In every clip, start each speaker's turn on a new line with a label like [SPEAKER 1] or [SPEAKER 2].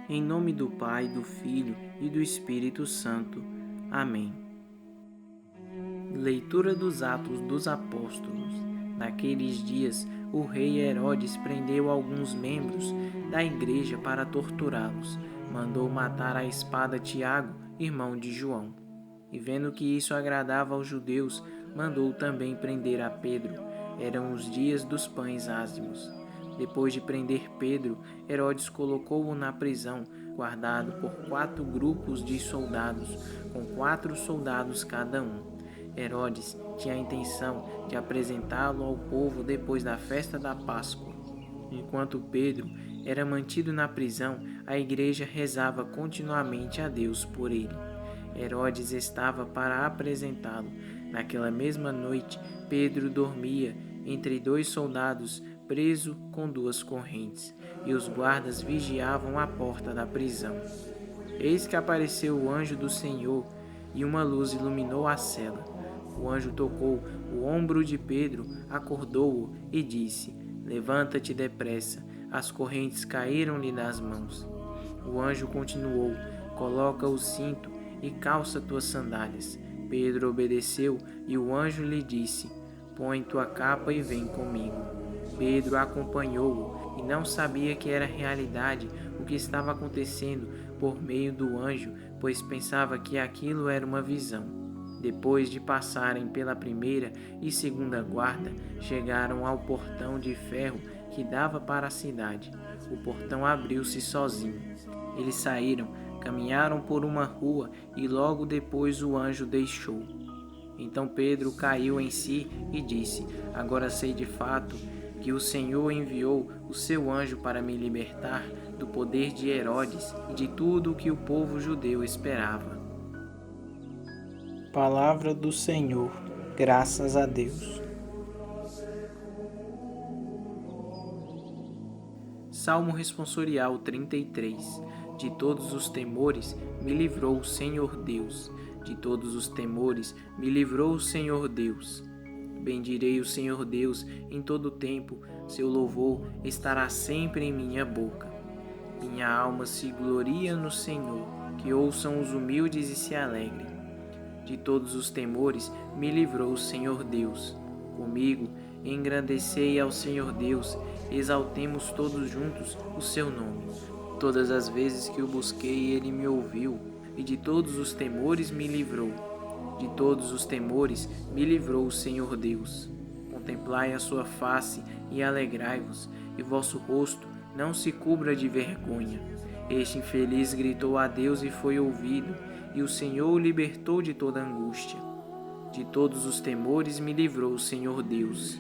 [SPEAKER 1] Em nome do Pai, do Filho e do Espírito Santo. Amém. Leitura dos Atos dos Apóstolos. Naqueles dias, o rei Herodes prendeu alguns membros da igreja para torturá-los. Mandou matar à espada Tiago, irmão de João. E vendo que isso agradava aos judeus, mandou também prender a Pedro. Eram os dias dos pães ázimos. Depois de prender Pedro, Herodes colocou-o na prisão, guardado por 4 grupos de soldados, com 4 soldados cada um. Herodes tinha a intenção de apresentá-lo ao povo depois da festa da Páscoa. Enquanto Pedro era mantido na prisão, a igreja rezava continuamente a Deus por ele. Herodes estava para apresentá-lo. Naquela mesma noite, Pedro dormia entre 2 soldados, preso com 2 correntes, e os guardas vigiavam a porta da prisão. Eis que apareceu o anjo do Senhor, e uma luz iluminou a cela. O anjo tocou o ombro de Pedro, acordou-o e disse: "Levanta-te depressa." As correntes caíram-lhe das mãos. O anjo continuou: "Coloca o cinto e calça tuas sandálias." Pedro obedeceu e o anjo lhe disse: "Põe tua capa e vem comigo." Pedro acompanhou-o e não sabia que era realidade o que estava acontecendo por meio do anjo, pois pensava que aquilo era uma visão. Depois de passarem pela primeira e segunda guarda, chegaram ao portão de ferro que dava para a cidade. O portão abriu-se sozinho. Eles saíram, caminharam por uma rua e logo depois o anjo deixou. Então Pedro caiu em si e disse: "Agora sei de fato que o Senhor enviou o seu anjo para me libertar do poder de Herodes e de tudo o que o povo judeu esperava." Palavra do Senhor. Graças a Deus. Salmo Responsorial 33. De todos os temores me livrou o Senhor Deus. De todos os temores me livrou o Senhor Deus. Bendirei o Senhor Deus em todo o tempo, seu louvor estará sempre em minha boca. Minha alma se gloria no Senhor, que ouçam os humildes e se alegrem. De todos os temores me livrou o Senhor Deus. Comigo engrandecei ao Senhor Deus, exaltemos todos juntos o seu nome. Todas as vezes que o busquei, ele me ouviu, e de todos os temores me livrou. De todos os temores me livrou o Senhor Deus. Contemplai a sua face e alegrai-vos, e vosso rosto não se cubra de vergonha. Este infeliz gritou a Deus e foi ouvido, e o Senhor o libertou de toda angústia. De todos os temores me livrou o Senhor Deus.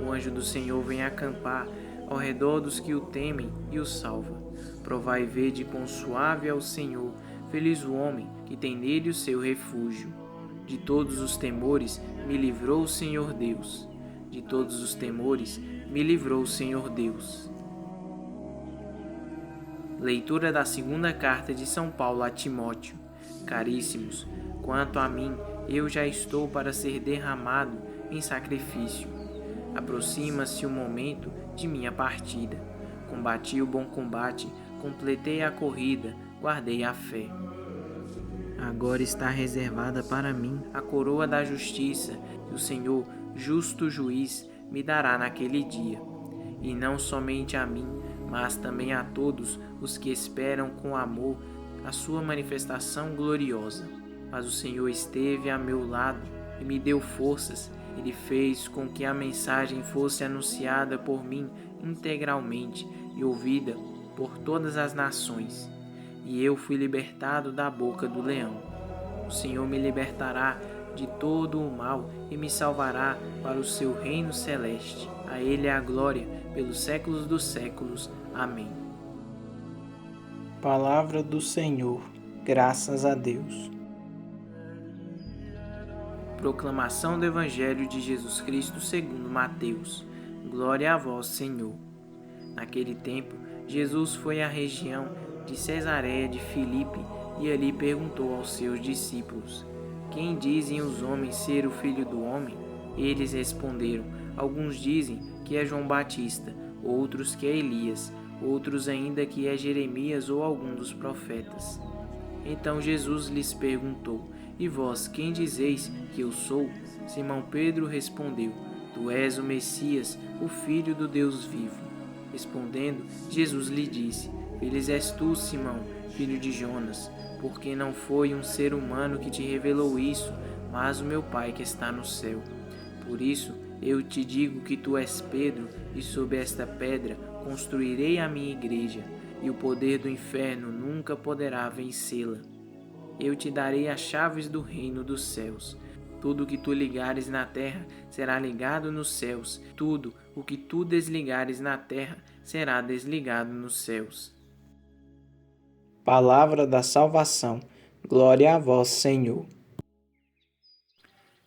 [SPEAKER 1] O anjo do Senhor vem acampar ao redor dos que o temem e o salva. Provai e vede quão suave é o Senhor, feliz o homem que tem nele o seu refúgio. De todos os temores me livrou o Senhor Deus. De todos os temores me livrou o Senhor Deus. Leitura da segunda carta de São Paulo a Timóteo. Caríssimos, quanto a mim, eu já estou para ser derramado em sacrifício. Aproxima-se o momento de minha partida. Combati o bom combate, completei a corrida, guardei a fé. Agora está reservada para mim a coroa da justiça, que o Senhor, justo juiz, me dará naquele dia. E não somente a mim, mas também a todos os que esperam com amor a sua manifestação gloriosa. Mas o Senhor esteve a meu lado e me deu forças. Ele fez com que a mensagem fosse anunciada por mim integralmente e ouvida por todas as nações. E eu fui libertado da boca do leão. O Senhor me libertará de todo o mal e me salvará para o seu reino celeste. A Ele é a glória pelos séculos dos séculos. Amém. Palavra do Senhor. Graças a Deus. Proclamação do Evangelho de Jesus Cristo segundo Mateus. Glória a vós, Senhor. Naquele tempo, Jesus foi à região de Cesareia de Filipe e ali perguntou aos seus discípulos: "Quem dizem os homens ser o Filho do Homem?" Eles responderam: "Alguns dizem que é João Batista, outros que é Elias, outros ainda que é Jeremias ou algum dos profetas. Então Jesus lhes perguntou: E vós, quem dizeis que eu sou? Simão Pedro respondeu: Tu és o Messias, o Filho do Deus vivo. Respondendo, Jesus lhe disse: Feliz és tu, Simão, filho de Jonas, porque não foi um ser humano que te revelou isso, mas o meu Pai que está no céu. Por isso, eu te digo que tu és Pedro, e sob esta pedra construirei a minha igreja, e o poder do inferno nunca poderá vencê-la. Eu te darei as chaves do reino dos céus. Tudo o que tu ligares na terra será ligado nos céus. Tudo o que tu desligares na terra será desligado nos céus. Palavra da salvação. Glória a vós, Senhor.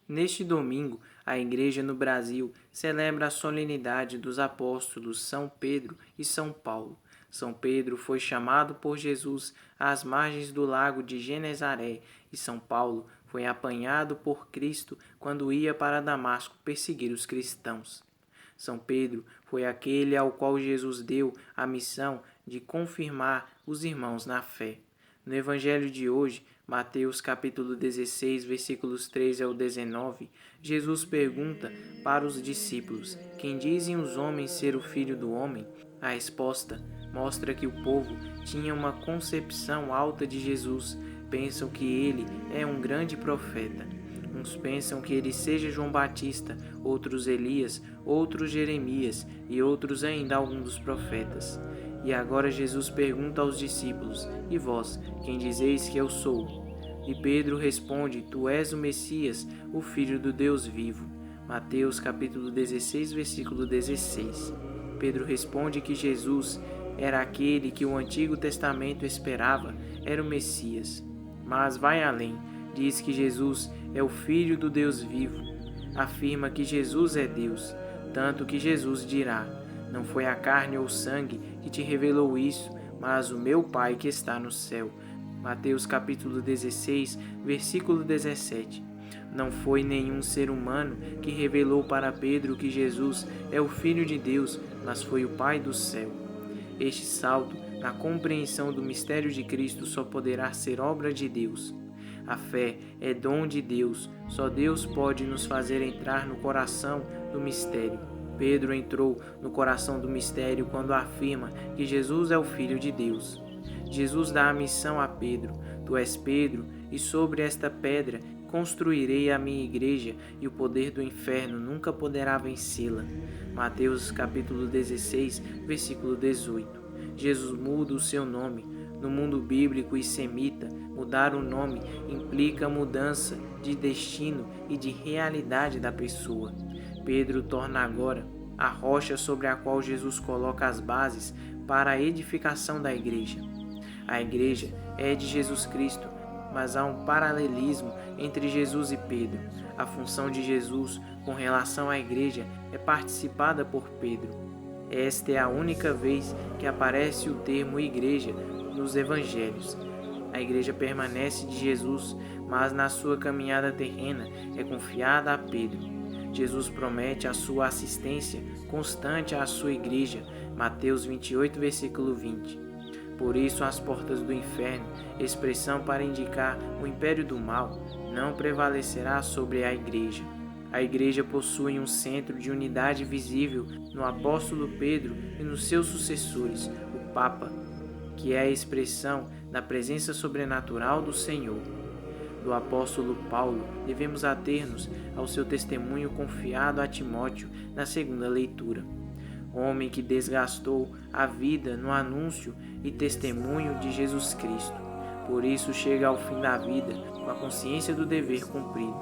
[SPEAKER 1] Neste domingo, a Igreja no Brasil celebra a solenidade dos apóstolos São Pedro e São Paulo. São Pedro foi chamado por Jesus às margens do lago de Genezaré e São Paulo foi apanhado por Cristo quando ia para Damasco perseguir os cristãos. São Pedro foi aquele ao qual Jesus deu a missão de confirmar os irmãos na fé. No Evangelho de hoje, Mateus capítulo 16, versículos 13 ao 19, Jesus pergunta para os discípulos: Quem dizem os homens ser o Filho do Homem? A resposta mostra que o povo tinha uma concepção alta de Jesus. Pensam que ele é um grande profeta. Uns pensam que ele seja João Batista, outros Elias, outros Jeremias e outros ainda algum dos profetas. E agora Jesus pergunta aos discípulos: E vós, quem dizeis que eu sou? E Pedro responde: Tu és o Messias, o Filho do Deus vivo. Mateus capítulo 16, versículo 16. Pedro responde que Jesus era aquele que o Antigo Testamento esperava, era o Messias. Mas vai além, diz que Jesus é o Filho do Deus vivo. Afirma que Jesus é Deus, tanto que Jesus dirá: Não foi a carne ou o sangue que te revelou isso, mas o meu Pai que está no céu. Mateus capítulo 16, versículo 17. Não foi nenhum ser humano que revelou para Pedro que Jesus é o Filho de Deus, mas foi o Pai do céu. Este salto na compreensão do mistério de Cristo só poderá ser obra de Deus. A fé é dom de Deus, só Deus pode nos fazer entrar no coração do mistério. Pedro entrou no coração do mistério quando afirma que Jesus é o Filho de Deus. Jesus dá a missão a Pedro: Tu és Pedro, e sobre esta pedra construirei a minha igreja, e o poder do inferno nunca poderá vencê-la. Mateus capítulo 16, versículo 18. Jesus muda o seu nome. No mundo bíblico e semita, mudar o nome implica mudança de destino e de realidade da pessoa. Pedro torna agora a rocha sobre a qual Jesus coloca as bases para a edificação da igreja. A igreja é de Jesus Cristo, mas há um paralelismo entre Jesus e Pedro. A função de Jesus com relação à igreja é participada por Pedro. Esta é a única vez que aparece o termo igreja nos evangelhos. A igreja permanece de Jesus, mas na sua caminhada terrena é confiada a Pedro. Jesus promete a sua assistência constante à sua igreja. Mateus 28, versículo 20. Por isso, as portas do inferno, expressão para indicar o império do mal, não prevalecerá sobre a igreja. A igreja possui um centro de unidade visível no apóstolo Pedro e nos seus sucessores, o Papa, que é a expressão da presença sobrenatural do Senhor. Do apóstolo Paulo, devemos ater-nos ao seu testemunho confiado a Timóteo na segunda leitura. Homem que desgastou a vida no anúncio e testemunho de Jesus Cristo. Por isso chega ao fim da vida com a consciência do dever cumprido.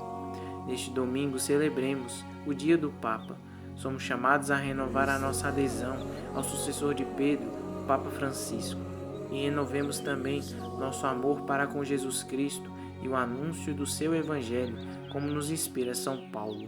[SPEAKER 1] Neste domingo celebremos o dia do Papa. Somos chamados a renovar a nossa adesão ao sucessor de Pedro, o Papa Francisco. E renovemos também nosso amor para com Jesus Cristo e o anúncio do seu Evangelho, como nos inspira São Paulo.